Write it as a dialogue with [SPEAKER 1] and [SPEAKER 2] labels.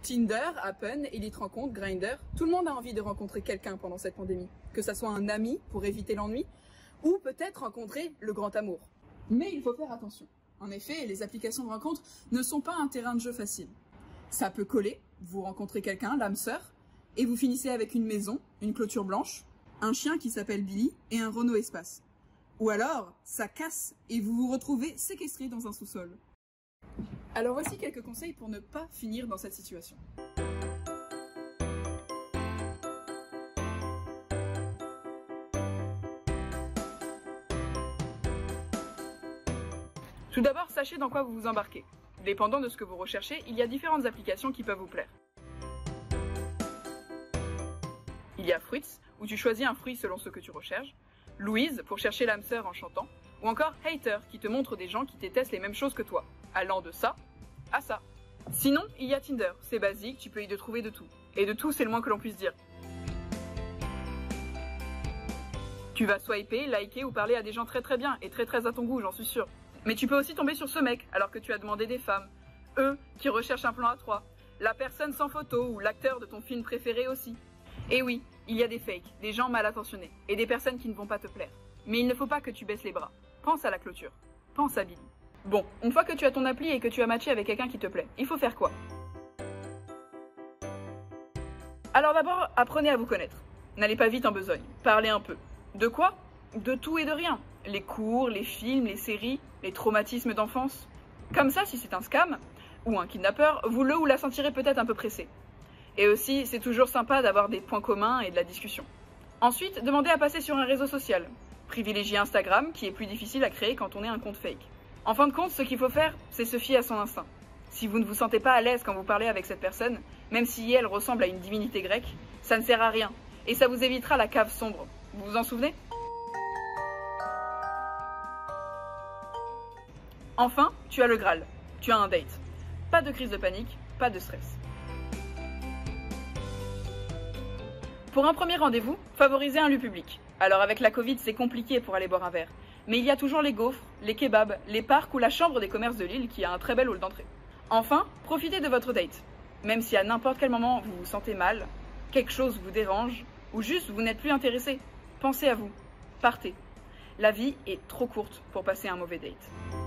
[SPEAKER 1] Tinder, Happen, Elite Rencontre, Grindr, tout le monde a envie de rencontrer quelqu'un pendant cette pandémie. Que ça soit un ami pour éviter l'ennui, ou peut-être rencontrer le grand amour. Mais il faut faire attention. En effet, les applications de rencontre ne sont pas un terrain de jeu facile. Ça peut coller, vous rencontrez quelqu'un, l'âme sœur, et vous finissez avec une maison, une clôture blanche, un chien qui s'appelle Billy et un Renault Espace. Ou alors, ça casse et vous vous retrouvez séquestré dans un sous-sol. Alors voici quelques conseils pour ne pas finir dans cette situation. Tout d'abord, sachez dans quoi vous vous embarquez. Dépendant de ce que vous recherchez, il y a différentes applications qui peuvent vous plaire. Il y a Fruits, où tu choisis un fruit selon ce que tu recherches, Louise, pour chercher l'âme sœur en chantant, ou encore Hater, qui te montre des gens qui détestent les mêmes choses que toi, allant de ça à ça. Sinon, il y a Tinder, c'est basique, tu peux y trouver de tout. Et de tout, c'est le moins que l'on puisse dire. Tu vas swiper, liker ou parler à des gens très bien, et très à ton goût, j'en suis sûre. Mais tu peux aussi tomber sur ce mec, alors que tu as demandé des femmes. Eux, qui recherchent un plan à trois. La personne sans photo, ou l'acteur de ton film préféré aussi. Et oui, il y a des fakes, des gens mal intentionnés, et des personnes qui ne vont pas te plaire. Mais il ne faut pas que tu baisses les bras. Pense à la clôture. Pense à Billy. Bon, une fois que tu as ton appli et que tu as matché avec quelqu'un qui te plaît, il faut faire quoi? Alors d'abord, apprenez à vous connaître. N'allez pas vite en besogne. Parlez un peu. De quoi? De tout et de rien. Les cours, les films, les séries, les traumatismes d'enfance. Comme ça, si c'est un scam ou un kidnappeur, vous le ou la sentirez peut-être un peu pressé. Et aussi, c'est toujours sympa d'avoir des points communs et de la discussion. Ensuite, demandez à passer sur un réseau social. Privilégiez Instagram, qui est plus difficile à créer quand on est un compte fake. En fin de compte, ce qu'il faut faire, c'est se fier à son instinct. Si vous ne vous sentez pas à l'aise quand vous parlez avec cette personne, même si elle ressemble à une divinité grecque, ça ne sert à rien. Et ça vous évitera la cave sombre. Vous vous en souvenez? Enfin, tu as le Graal. Tu as un date. Pas de crise de panique, pas de stress. Pour un premier rendez-vous, favorisez un lieu public. Alors avec la Covid, c'est compliqué pour aller boire un verre. Mais il y a toujours les gaufres, les kebabs, les parcs ou la chambre des commerces de Lille qui a un très bel hall d'entrée. Enfin, profitez de votre date. Même si à n'importe quel moment vous vous sentez mal, quelque chose vous dérange, ou juste vous n'êtes plus intéressé, pensez à vous. Partez. La vie est trop courte pour passer un mauvais date.